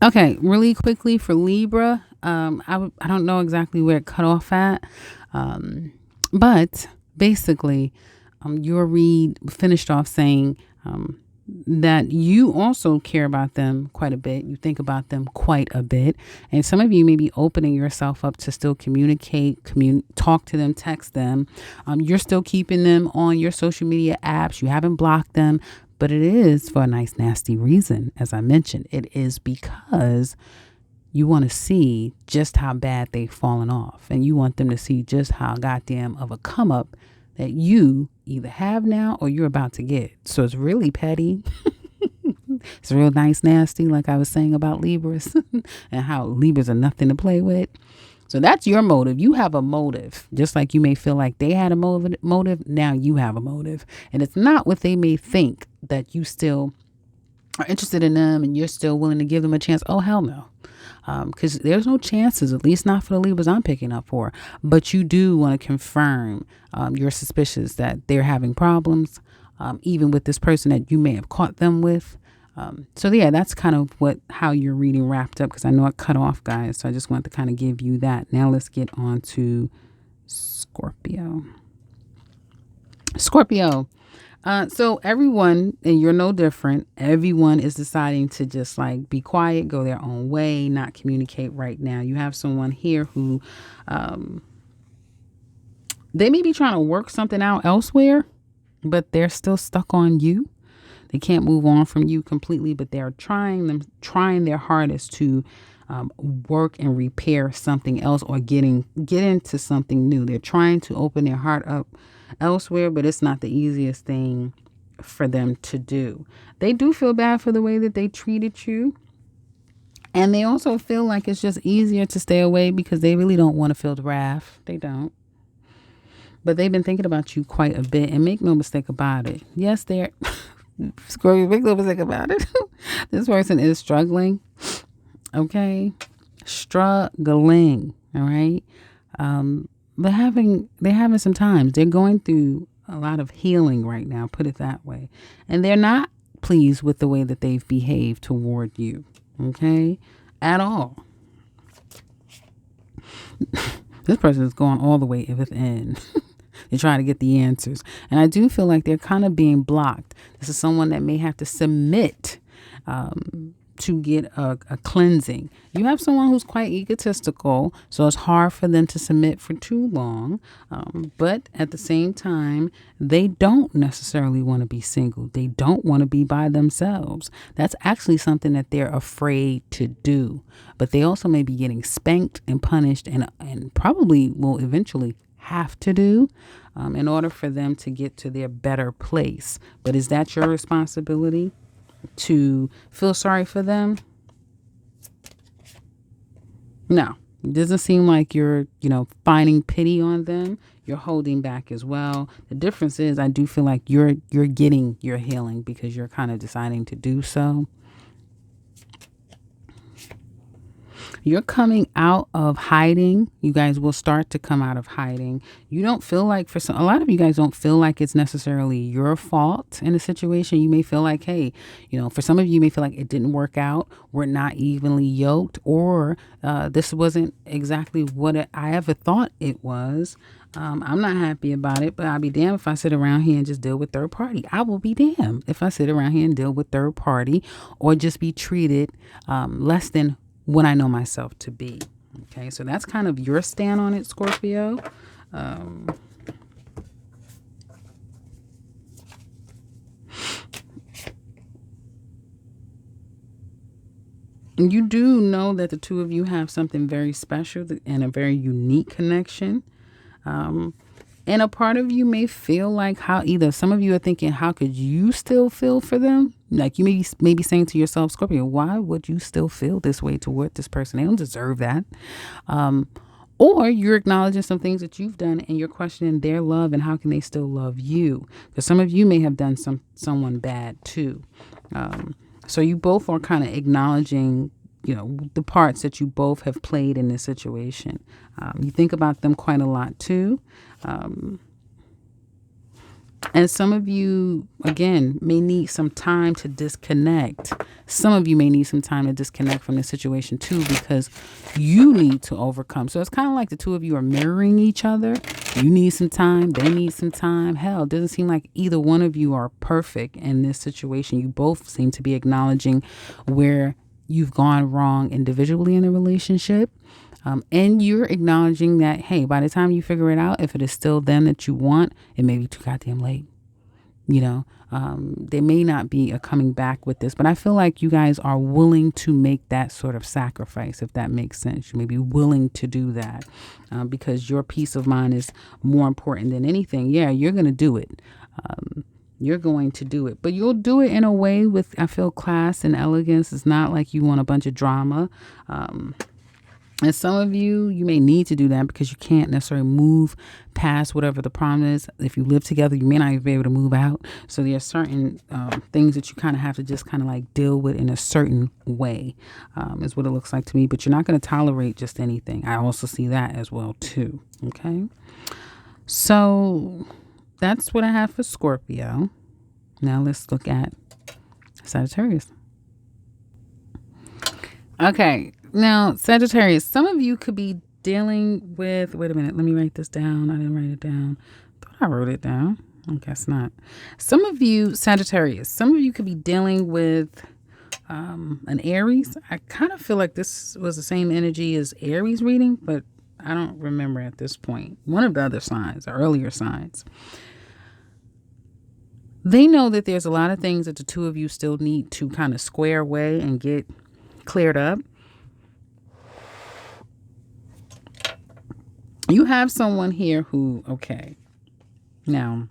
Okay, really quickly for Libra, I don't know exactly where it cut off at, um, but basically, your read finished off saying that you also care about them quite a bit. You think about them quite a bit, and some of you may be opening yourself up to still communicate, talk to them, text them. You're still keeping them on your social media apps. You haven't blocked them. But it is for a nice, nasty reason. As I mentioned, it is because you want to see just how bad they've fallen off. And you want them to see just how goddamn of a come up that you either have now or you're about to get. So it's really petty. It's real nice, nasty, like I was saying about Libras and how Libras are nothing to play with. So that's your motive. You have a motive. Just like you may feel like they had a motive, now you have a motive. And it's not what they may think, that you still are interested in them and you're still willing to give them a chance. Oh, hell no. Because there's no chances, at least not for the Libras I'm picking up for. But you do want to confirm your suspicions that they're having problems, even with this person that you may have caught them with. So yeah, that's kind of how your reading wrapped up, because I know it cut off, guys. So I just want to kind of give you that. Now let's get on to Scorpio. Scorpio. So everyone, and you're no different, everyone is deciding to just like be quiet, go their own way, not communicate right now. You have someone here who they may be trying to work something out elsewhere, but they're still stuck on you. They can't move on from you completely, but they're trying their hardest to work and repair something else, or get into something new. They're trying to open their heart up elsewhere, but it's not the easiest thing for them to do. They do feel bad for the way that they treated you. And they also feel like it's just easier to stay away because they really don't want to feel the wrath. They don't. But they've been thinking about you quite a bit, and make no mistake about it. Yes, they're Scorpio, make no mistake about it. This person is struggling. Okay. Struggling. All right. They're having some times. They're going through a lot of healing right now, put it that way. And they're not pleased with the way that they've behaved toward you. Okay. At all. This person is going all the way within. They're trying to get the answers. And I do feel like they're kind of being blocked. This is someone that may have to submit to get a cleansing. You have someone who's quite egotistical, so it's hard for them to submit for too long. But at the same time, they don't necessarily want to be single. They don't want to be by themselves. That's actually something that they're afraid to do. But they also may be getting spanked and punished, and probably will eventually have to do in order for them to get to their better place. But is that your responsibility to feel sorry for them? No. It doesn't seem like you're, finding pity on them. You're holding back as well. The difference is I do feel like you're getting your healing because you're kind of deciding to do so. You're coming out of hiding. You guys will start to come out of hiding. You don't feel like, a lot of you guys don't feel like it's necessarily your fault in a situation. You may feel like, hey, for some of you may feel like it didn't work out. We're not evenly yoked, or this wasn't exactly what I ever thought it was. I'm not happy about it, but I'll be damned if I sit around here and just deal with third party. I will be damned if I sit around here and deal with third party or just be treated less than what I know myself to be. Okay, so that's kind of your stand on it, Scorpio. You do know that the two of you have something very special and a very unique connection. And a part of you may feel like some of you are thinking, how could you still feel for them? Like you may be saying to yourself, Scorpio, why would you still feel this way toward this person? They don't deserve that. Or you're acknowledging some things that you've done and you're questioning their love and how can they still love you? Because some of you may have done someone bad too. So you both are kind of acknowledging, the parts that you both have played in this situation. You think about them quite a lot too. And some of you, again, may need some time to disconnect. Some of you may need some time to disconnect from the situation too, because you need to overcome. So it's kind of like the two of you are mirroring each other. You need some time. They need some time. Hell, it doesn't seem like either one of you are perfect in this situation. You both seem to be acknowledging where you've gone wrong individually in a relationship. And you're acknowledging that, hey, by the time you figure it out, if it is still them that you want, it may be too goddamn late. There may not be a coming back with this, but I feel like you guys are willing to make that sort of sacrifice, if that makes sense. You may be willing to do that because your peace of mind is more important than anything. Yeah, you're going to do it. You're going to do it, but you'll do it in a way with, I feel, class and elegance. It's not like you want a bunch of drama. And some of you may need to do that because you can't necessarily move past whatever the problem is. If you live together, you may not even be able to move out. So there are certain things that you kind of have to just kind of like deal with in a certain way, is what it looks like to me. But you're not going to tolerate just anything. I also see that as well, too. Okay. So that's what I have for Scorpio. Now let's look at Sagittarius. Okay. Now, Sagittarius, some of you could be dealing with, wait a minute, let me write this down. I didn't write it down. I thought I wrote it down. I guess not. Some of you, Sagittarius, some of you could be dealing with an Aries. I kind of feel like this was the same energy as Aries reading, but I don't remember at this point. One of the other signs, the earlier signs. They know that there's a lot of things that the two of you still need to kind of square away and get cleared up. You have someone here who, okay, now,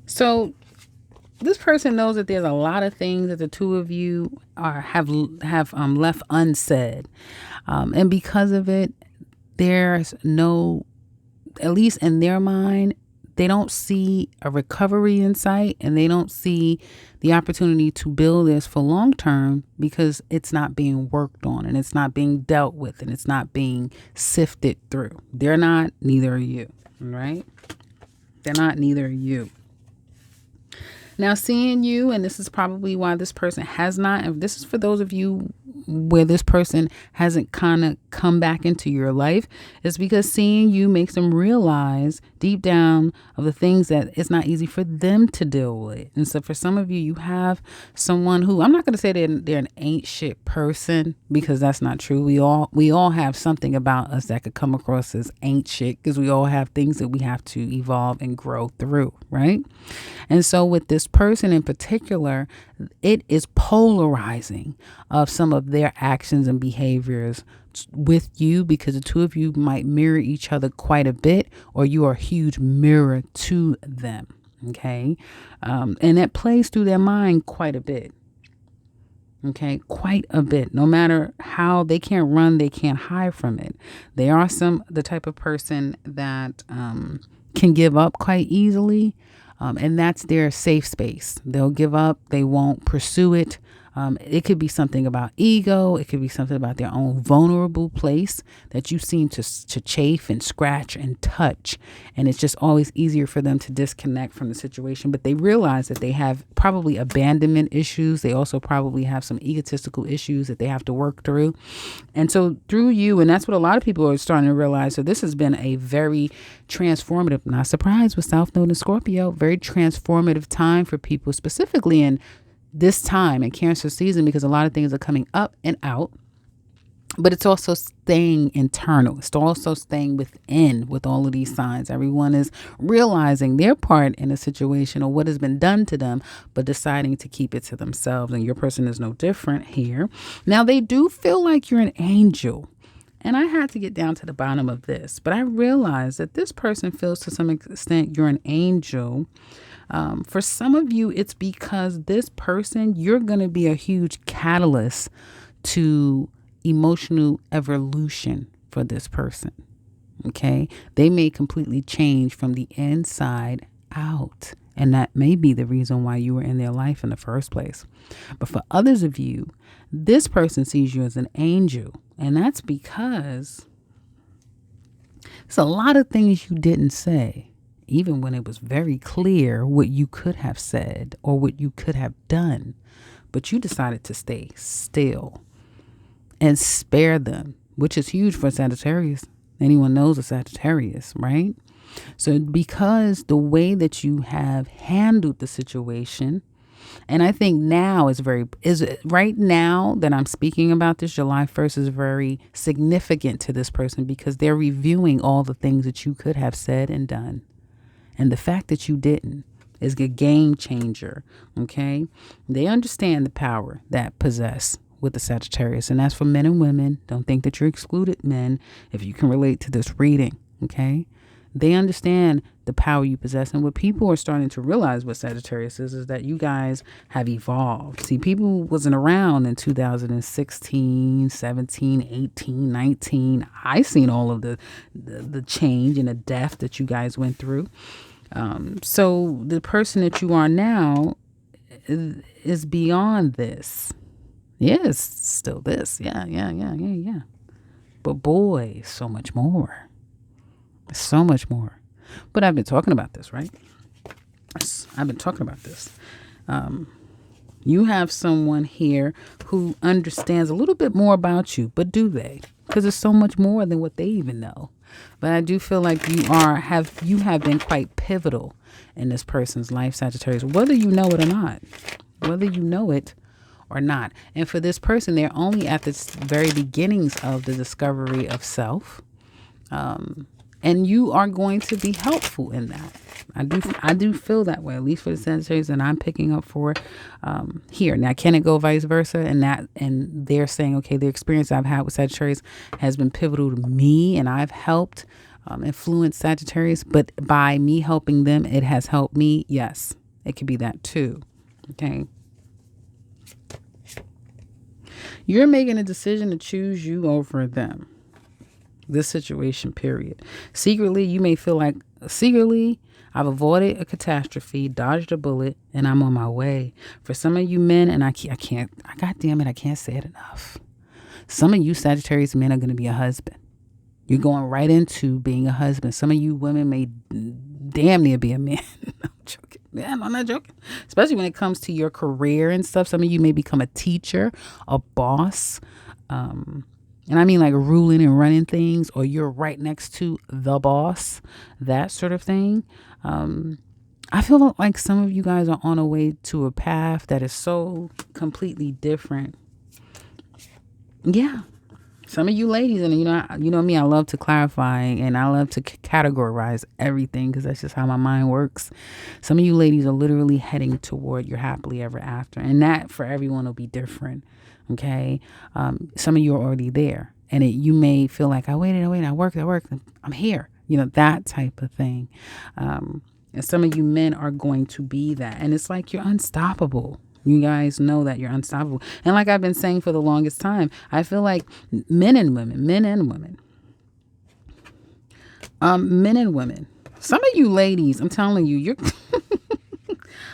so this person knows that there's a lot of things that the two of you have left unsaid. And because of it, there's no, at least in their mind, they don't see a recovery in sight, and they don't see the opportunity to build this for long term because it's not being worked on and it's not being dealt with and it's not being sifted through. They're not, neither are you, right? They're not, neither are you. Now, seeing you, and this is probably why this person has not, and this is for those of you where this person hasn't kind of come back into your life, is because seeing you makes them realize deep down of the things that it's not easy for them to deal with. And so for some of you, you have someone who, I'm not going to say they're an ain't shit person, because that's not true. We all have something about us that could come across as ain't shit, because we all have things that we have to evolve and grow through, right? And so with this person in particular, it is polarizing of some of their actions and behaviors with you, because the two of you might mirror each other quite a bit, or you are a huge mirror to them. Okay. And that plays through their mind quite a bit. Okay, quite a bit. No matter how they can't run, they can't hide from it. They are the type of person that can give up quite easily. And that's their safe space. They'll give up. They won't pursue it. It could be something about ego. It could be something about their own vulnerable place that you seem to chafe and scratch and touch. And it's just always easier for them to disconnect from the situation. But they realize that they have probably abandonment issues. They also probably have some egotistical issues that they have to work through. And so through you, and that's what a lot of people are starting to realize. So this has been a very transformative, not surprised with South Node and Scorpio, very transformative time for people, specifically in this time in Cancer season, because a lot of things are coming up and out, but it's also staying internal. It's also staying within with all of these signs. Everyone is realizing their part in a situation or what has been done to them, but deciding to keep it to themselves. And your person is no different here. Now, they do feel like you're an angel. And I had to get down to the bottom of this, but I realized that this person feels to some extent you're an angel. For some of you, it's because this person, you're going to be a huge catalyst to emotional evolution for this person. Okay. They may completely change from the inside out. And that may be the reason why you were in their life in the first place. But for others of you, this person sees you as an angel. And that's because It's a lot of things you didn't say, even when it was very clear what you could have said or what you could have done. But you decided to stay still and spare them, which is huge for Sagittarius. Anyone knows a Sagittarius, right? So because the way that you have handled the situation, and I think now is right now that I'm speaking about this, July 1st is very significant to this person because they're reviewing all the things that you could have said and done. And the fact that you didn't is a game changer. Okay. They understand the power that possess with the Sagittarius. And that's for men and women. Don't think that you're excluded, men, if you can relate to this reading. Okay. They understand the power you possess. And what people are starting to realize with Sagittarius is that you guys have evolved. See, people wasn't around in 2016, 17, 18, 19. I seen all of the change and the death that you guys went through. So the person that you are now is beyond this. Yes, still this. Yeah. But boy, so much more. So much more. But I've been talking about this, right? I've been talking about this. You have someone here who understands a little bit more about you, but do they? Because it's so much more than what they even know. But I do feel like you have been quite pivotal in this person's life, Sagittarius, whether you know it or not. Whether you know it or not. And for this person, they're only at the very beginnings of the discovery of self. And you are going to be helpful in that. I do feel that way, at least for the Sagittarius that I'm picking up for here. Now, can it go vice versa? And they're saying, okay, the experience I've had with Sagittarius has been pivotal to me, and I've helped influence Sagittarius. But by me helping them, it has helped me. Yes, it could be that too. Okay. You're making a decision to choose you over them. This situation, period. Secretly, you may feel like I've avoided a catastrophe, dodged a bullet, and I'm on my way. For some of you men, and I can't, God damn it, I can't say it enough. Some of you Sagittarius men are going to be a husband. You're going right into being a husband. Some of you women may damn near be a man. I'm joking. Man, I'm not joking. Especially when it comes to your career and stuff. Some of you may become a teacher, a boss, and I mean like ruling and running things, or you're right next to the boss, that sort of thing. I feel like some of you guys are on a way to a path that is so completely different. Yeah. Some of you ladies, and you know me, I love to clarify and I love to categorize everything because that's just how my mind works. Some of you ladies are literally heading toward your happily ever after, and that for everyone will be different. Okay. Some of you are already there, and you may feel like I waited, I worked, I'm here, that type of thing. And some of you men are going to be that, and it's like you're unstoppable. You guys know that you're unstoppable. And like I've been saying for the longest time, I feel like men and women. Some of you ladies, I'm telling you, you're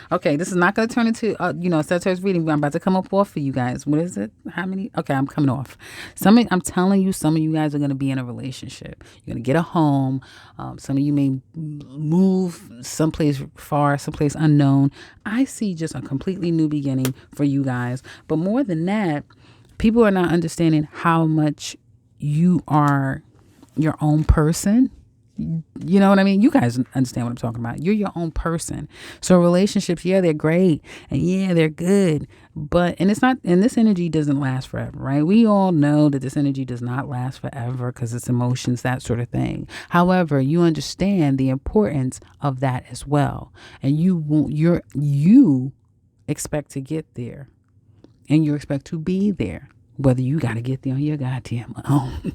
okay, this is not going to turn into, Sagittarius reading, but I'm about to come up off for you guys. What is it? How many? Okay, I'm coming off. I'm telling you, some of you guys are going to be in a relationship. You're going to get a home. Some of you may move someplace far, someplace unknown. I see just a completely new beginning for you guys. But more than that, people are not understanding how much you are your own person. You know what I mean? You guys understand what I'm talking about. You're your own person. So relationships, yeah, they're great. And yeah, they're good. And this energy doesn't last forever, right? We all know that this energy does not last forever because it's emotions, that sort of thing. However, you understand the importance of that as well. And you expect to get there. And you expect to be there. Whether you got to get there on your goddamn own.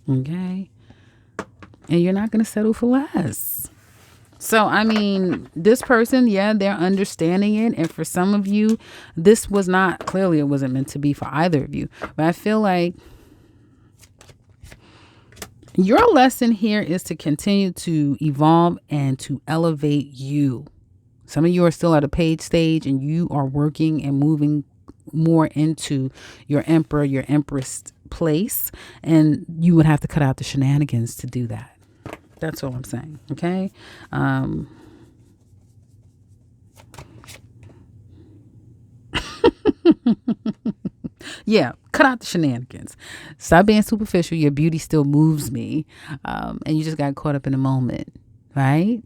Okay? And you're not going to settle for less. So, I mean, this person, yeah, they're understanding it. And for some of you, it wasn't meant to be for either of you. But I feel like your lesson here is to continue to evolve and to elevate you. Some of you are still at a paid stage and you are working and moving more into your emperor, your empress place. And you would have to cut out the shenanigans to do that. That's all I'm saying. Okay. Yeah, cut out the shenanigans. Stop being superficial. Your beauty still moves me. And you just got caught up in the moment, right?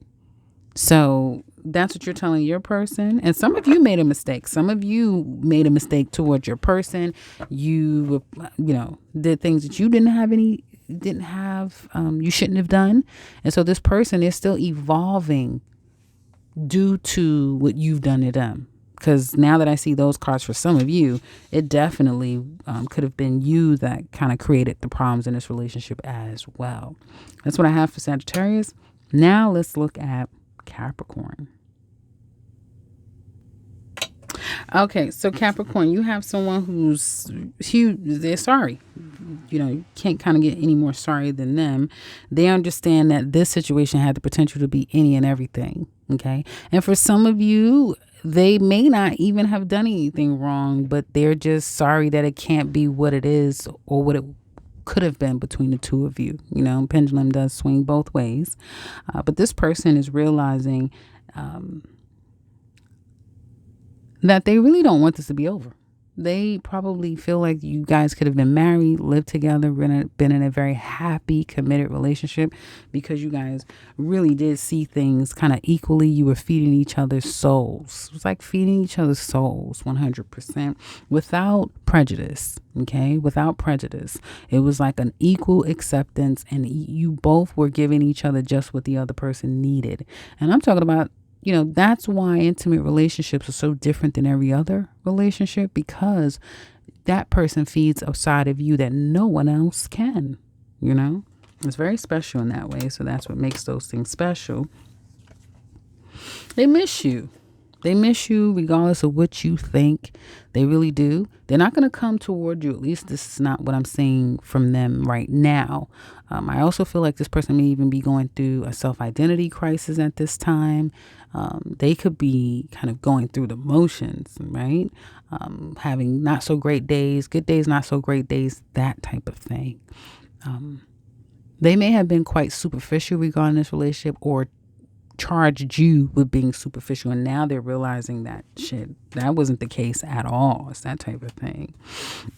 So that's what you're telling your person. And some of you made a mistake. Some of you made a mistake towards your person. You, did things that you you shouldn't have done. And so this person is still evolving due to what you've done to them. Because now that I see those cards for some of you, it definitely could have been you that kind of created the problems in this relationship as well. That's what I have for Sagittarius. Now let's look at Capricorn. Okay, so Capricorn, you have someone who's huge. They're sorry. You can't kind of get any more sorry than them. They understand that this situation had the potential to be any and everything. Okay. And for some of you, they may not even have done anything wrong, but they're just sorry that it can't be what it is or what it could have been between the two of you. Pendulum does swing both ways. But this person is realizing that they really don't want this to be over. They probably feel like you guys could have been married, lived together, been in a very happy, committed relationship because you guys really did see things kind of equally. You were feeding each other's souls. It was like feeding each other's souls 100% without prejudice. Okay, without prejudice. It was like an equal acceptance, and you both were giving each other just what the other person needed. And I'm talking about, that's why intimate relationships are so different than every other relationship, because that person feeds a side of you that no one else can. It's very special in that way. So that's what makes those things special. They miss you. They miss you regardless of what you think. They really do. They're not going to come toward you. At least this is not what I'm seeing from them right now. I also feel like this person may even be going through a self-identity crisis at this time. They could be kind of going through the motions, right? Having not so great days, good days, not so great days, that type of thing. They may have been quite superficial regarding this relationship or charged you with being superficial, and now they're realizing that that wasn't the case at all. It's that type of thing.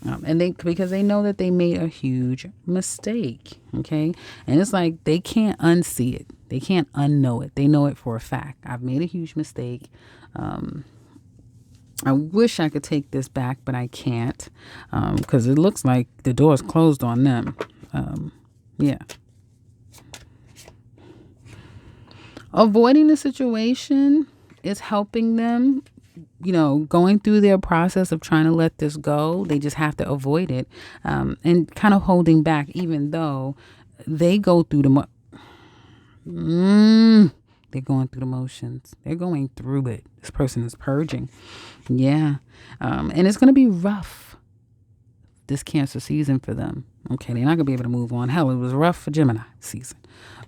Because they know that they made a huge mistake. Okay. And it's like they can't unsee it. They can't unknow it. They know it for a fact. I've made a huge mistake. I wish I could take this back, but I can't, because it looks like the door is closed on them. Yeah. Avoiding the situation is helping them, going through their process of trying to let this go. They just have to avoid it, and kind of holding back, even though they go through they're going through the motions. They're going through it. This person is purging. Yeah. And it's going to be rough this Cancer season for them. Okay. They're not going to be able to move on. Hell, it was rough for Gemini season.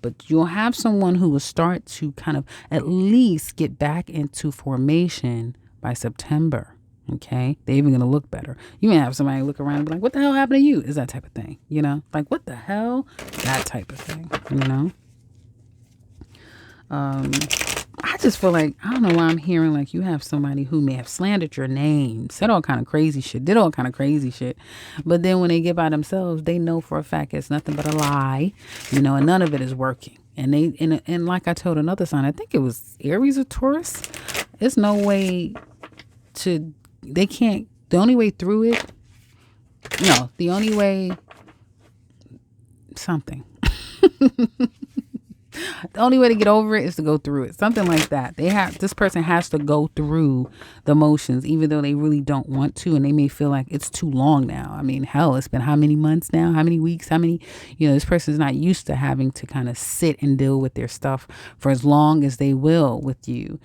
But you'll have someone who will start to kind of at least get back into formation by September. Okay. They're even going to look better. You may have somebody look around and be like, what the hell happened to you? Is that type of thing, like what the hell? That type of thing, I just feel like, I don't know why I'm hearing like you have somebody who may have slandered your name, said all kind of crazy shit, did all kind of crazy shit. But then when they get by themselves, they know for a fact it's nothing but a lie, and none of it is working. And and like I told another sign, I think it was Aries or Taurus, there's no way the only way through it, the only way, something. The only way to get over it is to go through it. Something like that. This person has to go through the motions, even though they really don't want to, and they may feel like it's too long now. I mean, hell, it's been how many months now? How many weeks? How many, this person's not used to having to kind of sit and deal with their stuff for as long as they will with you.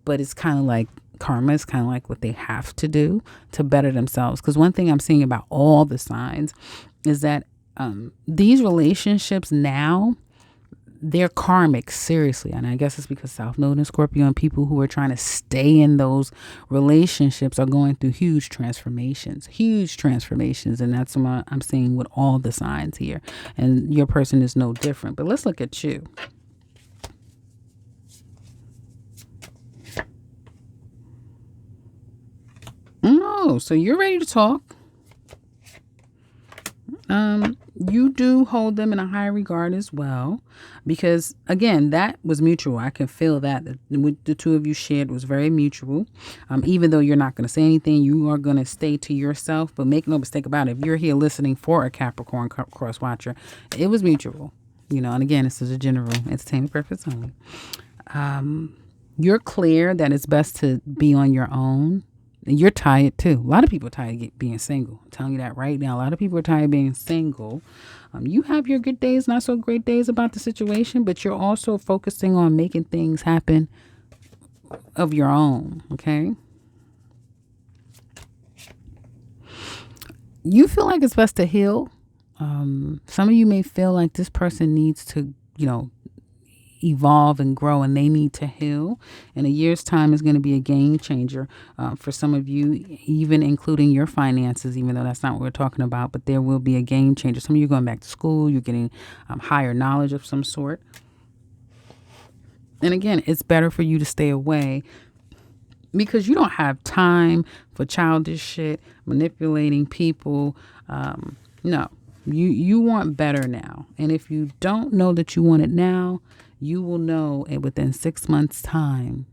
But it's kind of like karma is kind of like what they have to do to better themselves. Because one thing I'm seeing about all the signs is that these relationships now, they're karmic, seriously. And I guess it's because South Node and Scorpio and people who are trying to stay in those relationships are going through huge transformations. And that's what I'm seeing with all the signs here. And your person is no different. But let's look at you. Oh, so you're ready to talk. You do hold them in a high regard as well, because again, that was mutual. I can feel that what the two of you shared was very mutual. Even though you're not going to say anything, you are going to stay to yourself. But make no mistake about it, if you're here listening for a Capricorn cross watcher, it was mutual. And again, this is a general entertainment purpose only. You're clear that it's best to be on your own. And you're tired too. A lot of people are tired of being single. I'm telling you that right now. A lot of people are tired of being single. You have your good days, not so great days about the situation, but you're also focusing on making things happen of your own. Okay. You feel like it's best to heal. Some of you may feel like this person needs to, evolve and grow, and they need to heal. In a year's time is going to be a game changer for some of you, even including your finances, even though that's not what we're talking about. But there will be a game changer. Some of you are going back to school. You're getting higher knowledge of some sort. And again, it's better for you to stay away because you don't have time for childish shit, manipulating people. No, you want better now. And if you don't know that you want it now, you will know it within 6 months' time,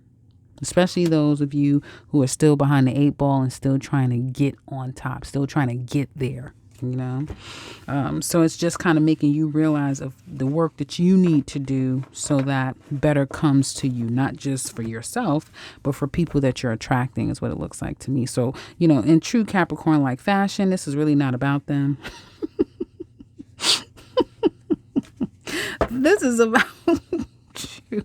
especially those of you who are still behind the 8 ball and still trying to get on top, still trying to get there, So it's just kind of making you realize of the work that you need to do so that better comes to you, not just for yourself, but for people that you're attracting is what it looks like to me. So, in true Capricorn-like fashion, this is really not about them. This is about you.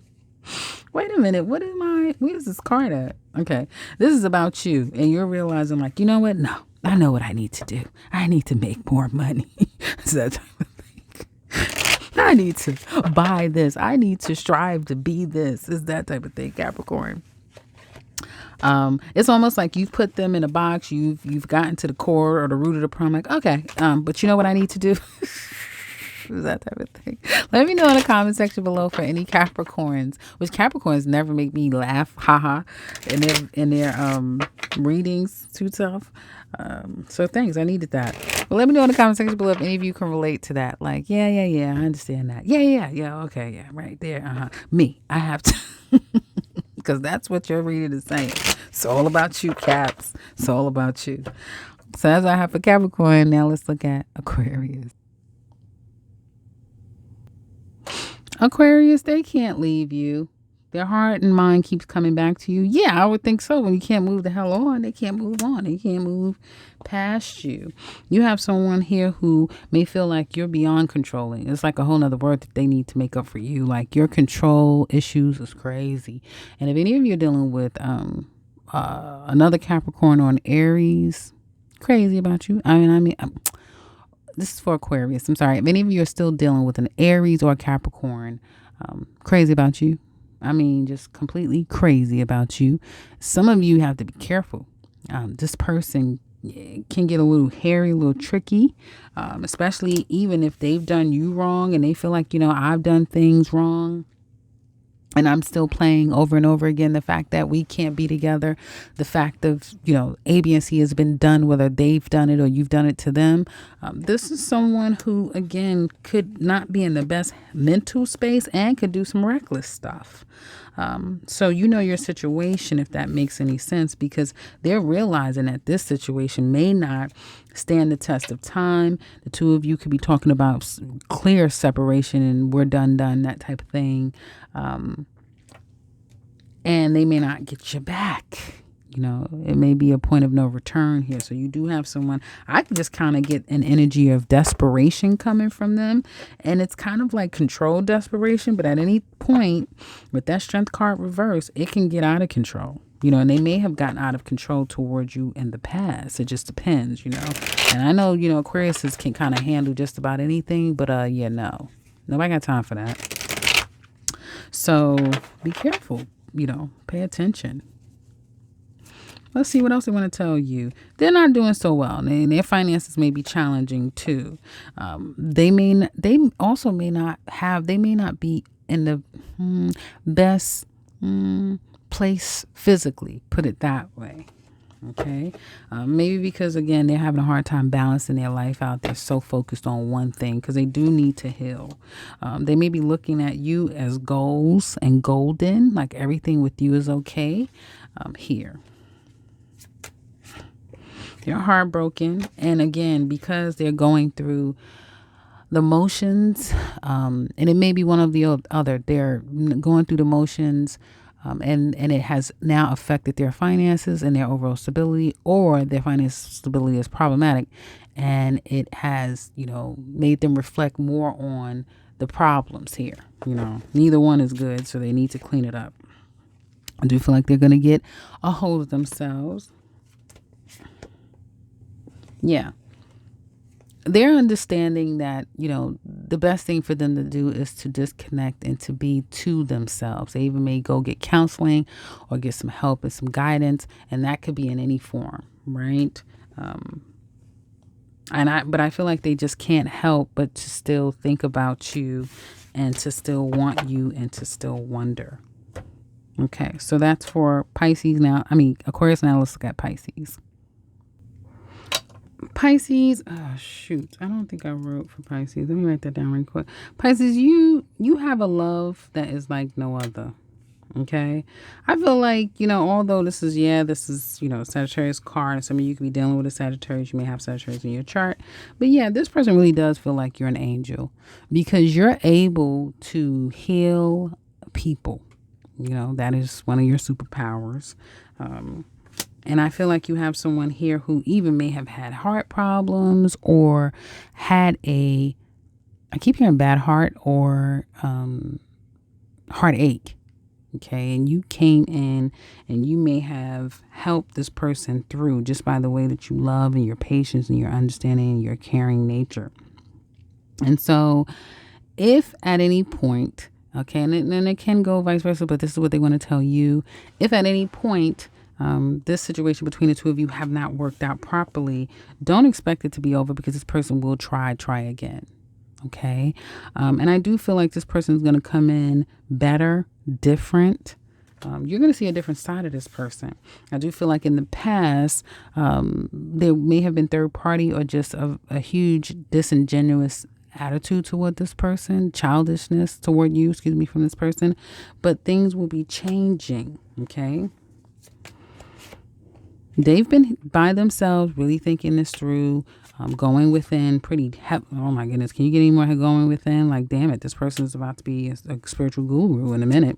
Wait a minute. Where is this card at? Okay. This is about you. And you're realizing like, you know what? No, I know what I need to do. I need to make more money. It's that type of thing. I need to buy this. I need to strive to be this. It's that type of thing, Capricorn. It's almost like you've put them in a box. You've gotten to the core or the root of the problem. Like, okay. But you know what I need to do? That type of thing. Let me know in the comment section below for any Capricorns, which Capricorns never make me laugh, haha, in their readings too tough. So thanks, I needed that. But let me know in the comment section below if any of you can relate to that. Like, yeah, I understand that. Yeah, okay, yeah, right there. Me, I have to, because that's what your reading is saying. It's all about you, Caps. It's all about you. So that's what I have for Capricorn. Now let's look at Aquarius. Aquarius, they can't leave you. Their heart and mind keeps coming back to you. Yeah, I would think so. When you can't move the hell on, they can't move on. They can't move past you. You have someone here who may feel like you're beyond controlling. It's like a whole nother word that they need to make up for you. Like your control issues is crazy. And if any of you are dealing with another Capricorn or an Aries, crazy about you. I mean, this is for Aquarius. I'm sorry. If any of you are still dealing with an Aries or a Capricorn, crazy about you. I mean, just completely crazy about you. Some of you have to be careful. This person can get a little hairy, a little tricky, especially even if they've done you wrong and they feel like, I've done things wrong. And I'm still playing over and over again the fact that we can't be together. The fact of, A, B, and C has been done, whether they've done it or you've done it to them. This is someone who, again, could not be in the best mental space and could do some reckless stuff. So your situation, if that makes any sense, because they're realizing that this situation may not stand the test of time. The two of you could be talking about clear separation and we're done, that type of thing. And they may not get you back. It may be a point of no return here. So you do have someone, I can just kind of get an energy of desperation coming from them. And it's kind of like controlled desperation. But at any point with that strength card reverse, it can get out of control. And they may have gotten out of control towards you in the past. It just depends, And I know, Aquariuses can kind of handle just about anything. But no. Nobody got time for that. So be careful, pay attention. Let's see what else they want to tell you. They're not doing so well, and their finances may be challenging too. They also may not be in the best place physically. Put it that way. Okay. Maybe because again they're having a hard time balancing their life out. They're so focused on one thing because they do need to heal. They may be looking at you as goals and golden, like everything with you is okay. Here. They're heartbroken. And again, because they're going through the motions, and it may be one of the other, they're going through the motions, and it has now affected their finances and their overall stability, or their financial stability is problematic. And it has, made them reflect more on the problems here. Neither one is good, so they need to clean it up. I do feel like they're going to get a hold of themselves. Yeah. They're understanding that, the best thing for them to do is to disconnect and to be to themselves. They even may go get counseling or get some help and some guidance, and that could be in any form, right? But I feel like they just can't help but to still think about you and to still want you and to still wonder. Okay, so that's for Pisces now. Aquarius now. Let's look at Pisces. Pisces, oh shoot, I don't think I wrote for Pisces. Let me write that down real quick. Pisces, you have a love that is like no other. Okay, I feel like although this is Sagittarius card, and some of you could be dealing with a Sagittarius. You may have Sagittarius in your chart, but yeah, this person really does feel like you're an angel because you're able to heal people. That is one of your superpowers. And I feel like you have someone here who even may have had heart problems or had I keep hearing bad heart or heartache. Okay. And you came in and you may have helped this person through just by the way that you love and your patience and your understanding and your caring nature. And so if at any point, okay, and then it can go vice versa, but this is what they want to tell you. If at any point, this situation between the two of you have not worked out properly, don't expect it to be over because this person will try again. Okay. And I do feel like this person is going to come in better, different. You're going to see a different side of this person. I do feel like in the past, there may have been third party or just a huge disingenuous attitude toward this person, childishness toward you, from this person, but things will be changing. Okay. They've been by themselves, really thinking this through, going within oh my goodness, can you get any more going within? Like, damn it, this person is about to be a spiritual guru in a minute.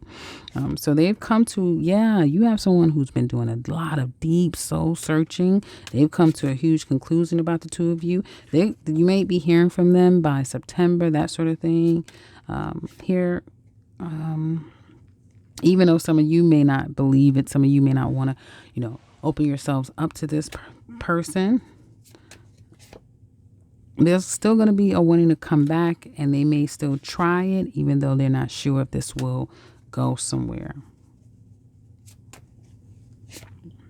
So they've come to, you have someone who's been doing a lot of deep soul searching. They've come to a huge conclusion about the two of you. You may be hearing from them by September, that sort of thing. Even though some of you may not believe it, some of you may not want to, open yourselves up to this person. There's still going to be a wanting to come back, and they may still try it, even though they're not sure if this will go somewhere.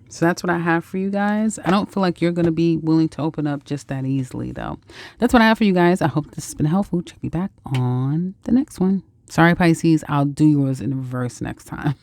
So that's what I have for you guys. I don't feel like you're going to be willing to open up just that easily, though. That's what I have for you guys. I hope this has been helpful. Check me back on the next one. Sorry, Pisces. I'll do yours in reverse next time.